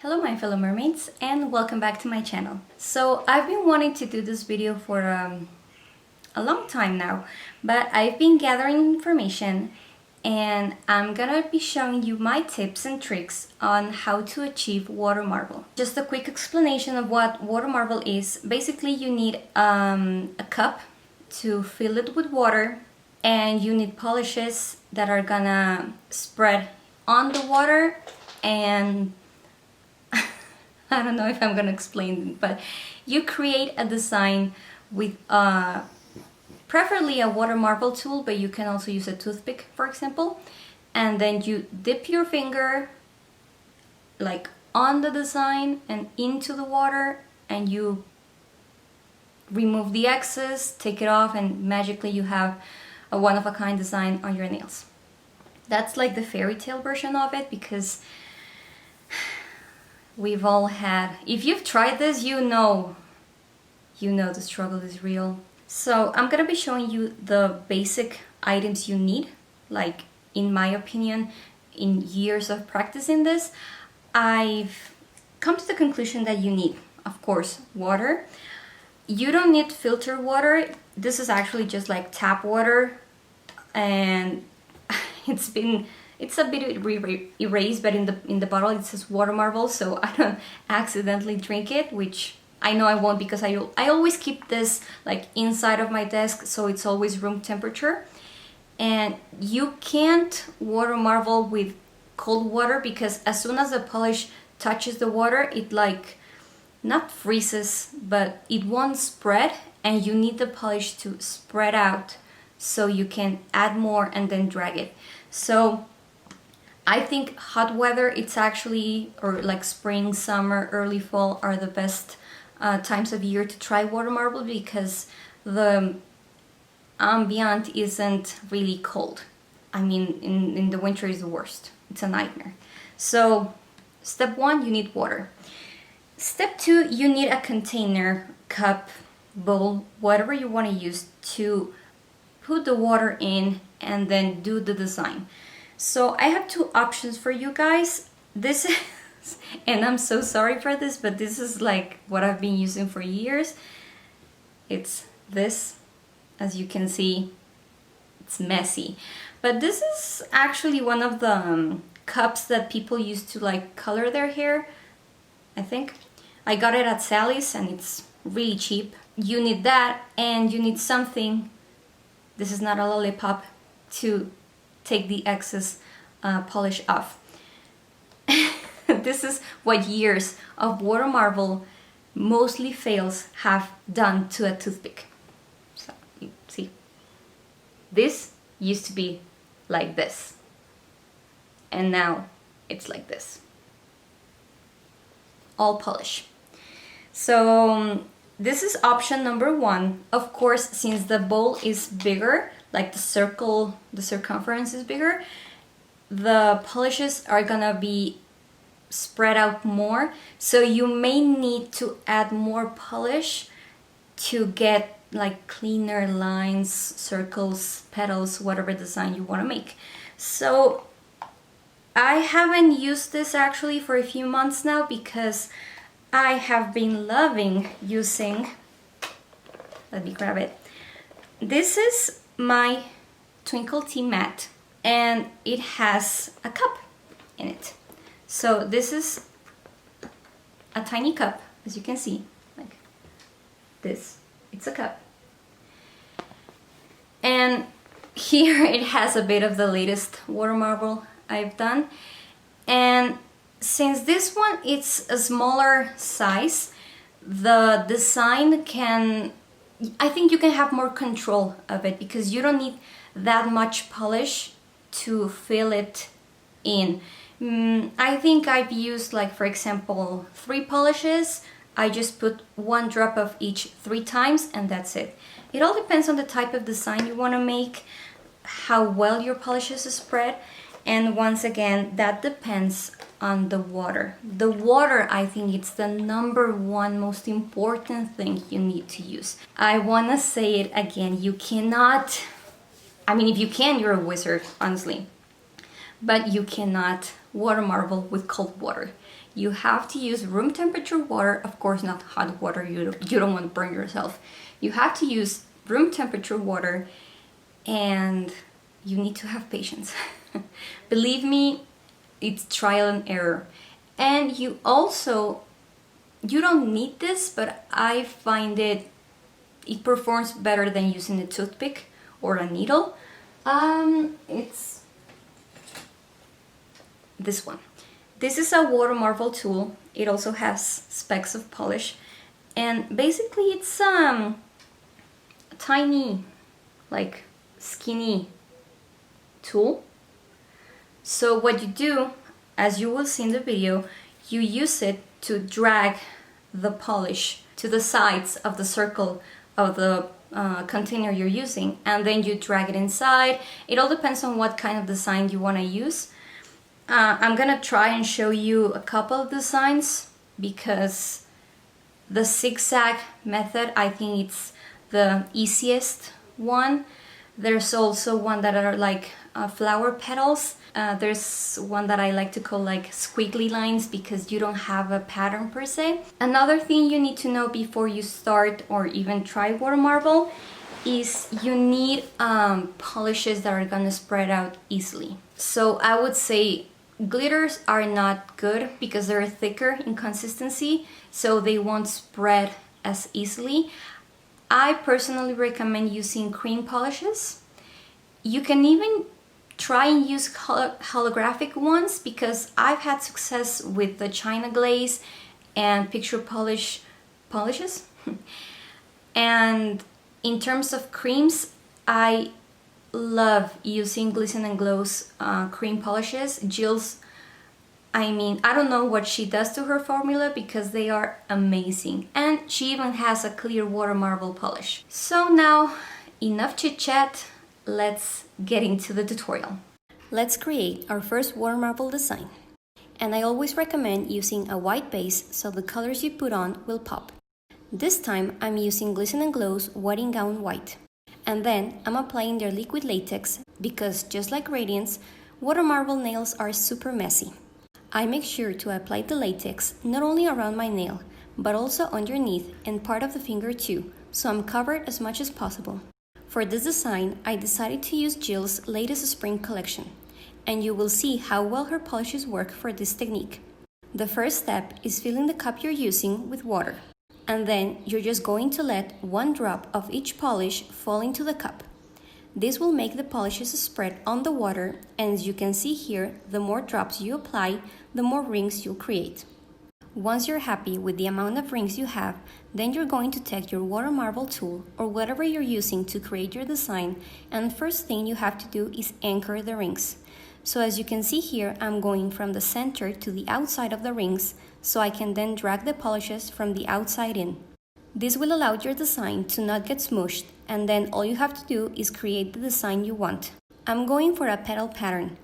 Hello my fellow mermaids and welcome back to my channel. So I've been wanting to do this video for a long time now, but I've been gathering information and I'm gonna be showing you my tips and tricks on how to achieve water marble. Just a quick explanation of what water marble is. Basically you need a cup to fill it with water, and you need polishes that are gonna spread on the water, and I don't know if I'm gonna explain it, but you create a design with preferably a Watermarble tool, but you can also use a toothpick, for example, and then you dip your finger like on the design and into the water, and you remove the excess, take it off, and magically you have a one-of-a-kind design on your nails. That's like the fairy tale version of it, because we've all had, if you've tried this, you know the struggle is real. So I'm gonna be showing you the basic items you need, like in my opinion, in years of practicing this, I've come to the conclusion that you need, of course, water. You don't need filtered water. This is actually just like tap water, and it's a bit erased, but in the bottle it says water marble, so I don't accidentally drink it, which I know I won't, because I always keep this like inside of my desk, so it's always room temperature. And you can't water marble with cold water, because as soon as the polish touches the water, it like not freezes, but it won't spread, and you need the polish to spread out so you can add more and then drag it. So I think hot weather, it's actually, or like spring, summer, early fall are the best times of year to try water marble, because the ambient isn't really cold. I mean, in the winter is the worst. It's a nightmare. So step one, you need water. Step two, you need a container, cup, bowl, whatever you want to use to put the water in and then do the design. So I have two options for you guys. This is, and I'm so sorry for this, but this is like what I've been using for years. It's this, as you can see, it's messy. But this is actually one of the cups that people use to like color their hair, I think. I got it at Sally's and it's really cheap. You need that, and you need something, this is not a lollipop, to take the excess polish off. This is what years of water marble, mostly fails, have done to a toothpick. So you see, this used to be like this, and now it's like this, all polish. So this is option number one. Of course, since the bowl is bigger, like the circumference is bigger, the polishes are gonna be spread out more, so you may need to add more polish to get like cleaner lines, circles, petals, whatever design you want to make. So I haven't used this actually for a few months now, because I have been loving using, let me grab it. This is my Twinkle Tea mat, and it has a cup in it. So this is a tiny cup, as you can see, like this. It's a cup. And here it has a bit of the latest water marble I've done. And since this one it's a smaller size, the design can, I think you can have more control of it, because you don't need that much polish to fill it in. I think I've used, like, for example, 3 polishes. I just put 1 drop of each 3 times, and that's it. It all depends on the type of design you want to make, how well your polishes spread, and once again, that depends on the water. The water, I think it's the number one most important thing you need to use. I want to say it again, you cannot, I mean, if you can, you're a wizard, honestly, but you cannot water marble with cold water. you have to use room temperature water, of course not hot water, you don't want to burn yourself. You have to use room temperature water, and you need to have patience. Believe me, it's trial and error. And you don't need this, but I find it performs better than using a toothpick or a needle. It's this one. This is a Watermarble tool. It also has specks of polish, and basically it's a tiny, like skinny tool. So what you do, as you will see in the video, you use it to drag the polish to the sides of the circle of the container you're using, and then you drag it inside. It all depends on what kind of design you want to use. I'm gonna try and show you a couple of designs because the zigzag method, I think it's the easiest one. There's also one that are like flower petals. There's one that I like to call like squiggly lines because you don't have a pattern per se. Another thing you need to know before you start or even try Watermarble is you need polishes that are gonna spread out easily. So I would say glitters are not good because they're thicker in consistency, so they won't spread as easily. I personally recommend using cream polishes. You can even try and use holographic ones because I've had success with the China glaze and picture polishes. And in terms of creams, I love using Glisten Glow's cream polishes. Jill's, I mean, I don't know what she does to her formula because they are amazing. And she even has a clear Watermarble polish. So now, enough chit chat, let's get into the tutorial. Let's create our first Watermarble design. And I always recommend using a white base so the colors you put on will pop. This time I'm using Glisten Glow's Wedding Gown White. And then I'm applying their liquid latex because just like Radiance, Watermarble nails are super messy. I make sure to apply the latex not only around my nail, but also underneath and part of the finger too, so I'm covered as much as possible. For this design, I decided to use Jill's latest spring collection, and you will see how well her polishes work for this technique. The first step is filling the cup you're using with water. And then you're just going to let one drop of each polish fall into the cup. This will make the polishes spread on the water, and as you can see here, the more drops you apply, the more rings you'll create. Once you're happy with the amount of rings you have, then you're going to take your Watermarble tool or whatever you're using to create your design, and the first thing you have to do is anchor the rings. So as you can see here, I'm going from the center to the outside of the rings, so I can then drag the polishes from the outside in. This will allow your design to not get smooshed, and then all you have to do is create the design you want. I'm going for a petal pattern,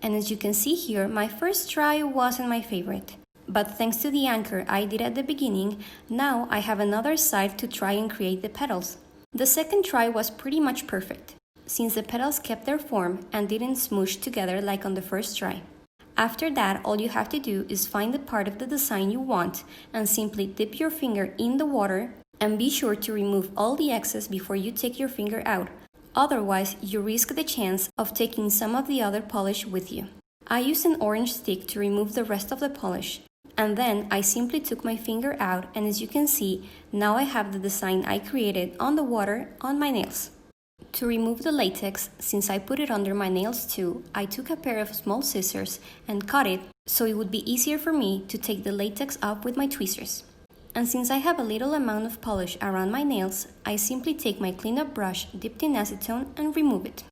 and as you can see here, my first try wasn't my favorite. But thanks to the anchor I did at the beginning, now I have another side to try and create the petals. The second try was pretty much perfect, since the petals kept their form and didn't smoosh together like on the first try. After that, all you have to do is find the part of the design you want and simply dip your finger in the water, and be sure to remove all the excess before you take your finger out. Otherwise, you risk the chance of taking some of the other polish with you. I used an orange stick to remove the rest of the polish, and then I simply took my finger out, and as you can see, now I have the design I created on the water on my nails. To remove the latex, since I put it under my nails too, I took a pair of small scissors and cut it so it would be easier for me to take the latex off with my tweezers. And since I have a little amount of polish around my nails, I simply take my cleanup brush dipped in acetone and remove it.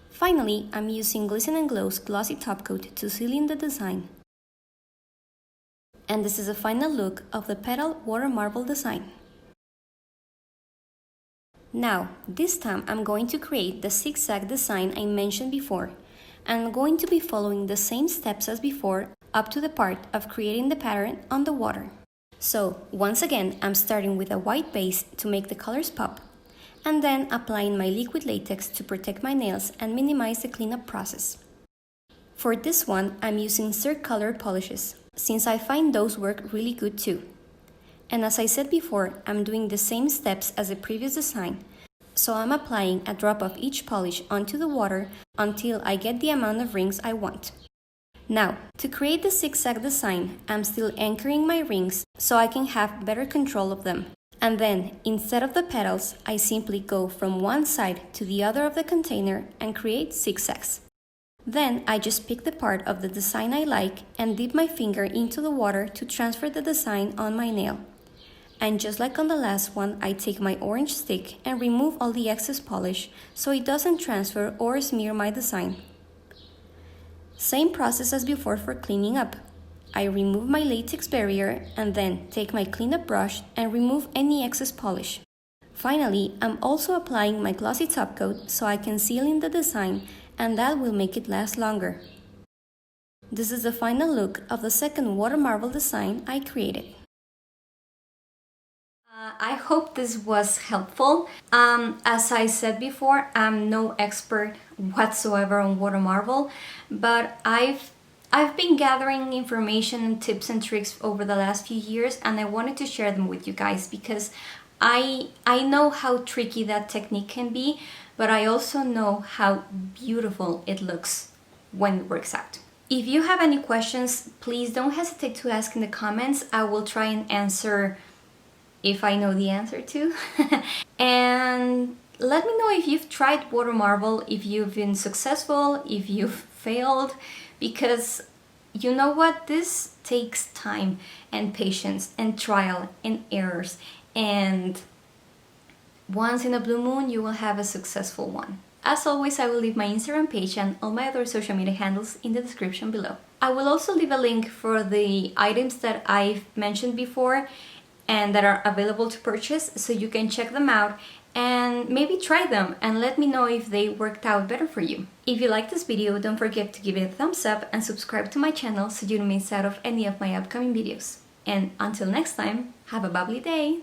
Finally, I'm using Glisten Glow's glossy top coat to seal in the design. And this is a final look of the petal Watermarble design. Now, this time I'm going to create the zigzag design I mentioned before, and I'm going to be following the same steps as before up to the part of creating the pattern on the water. So, once again, I'm starting with a white base to make the colors pop, and then applying my liquid latex to protect my nails and minimize the cleanup process. For this one, I'm using Cirque Color polishes. since I find those work really good too. And as I said before, I'm doing the same steps as the previous design, so I'm applying a drop of each polish onto the water until I get the amount of rings I want. Now, to create the zigzag design, I'm still anchoring my rings so I can have better control of them. And then, instead of the petals, I simply go from one side to the other of the container and create zigzags. Then I just pick the part of the design I like and dip my finger into the water to transfer the design on my nail. And just like on the last one, I take my orange stick and remove all the excess polish so it doesn't transfer or smear my design. Same process as before for cleaning up. I remove my latex barrier and then take my cleanup brush and remove any excess polish. Finally, I'm also applying my glossy top coat so I can seal in the design, and that will make it last longer. This is the final look of the second water marble design I created. I hope this was helpful. As I said before, I'm no expert whatsoever on water marble, but I've been gathering information and tips and tricks over the last few years, and I wanted to share them with you guys because I know how tricky that technique can be, but I also know how beautiful it looks when it works out. If you have any questions, please don't hesitate to ask in the comments. I will try and answer if I know the answer to. And let me know if you've tried water marble, if you've been successful, if you've failed, because you know what? This takes time and patience and trial and errors, and once in a blue moon you will have a successful one. As always, I will leave my Instagram page and all my other social media handles in the description below. I will also leave a link for the items that I've mentioned before and that are available to purchase, so you can check them out and maybe try them and let me know if they worked out better for you. If you like this video, don't forget to give it a thumbs up and subscribe to my channel so you don't miss out of any of my upcoming videos. And until next time, have a bubbly day!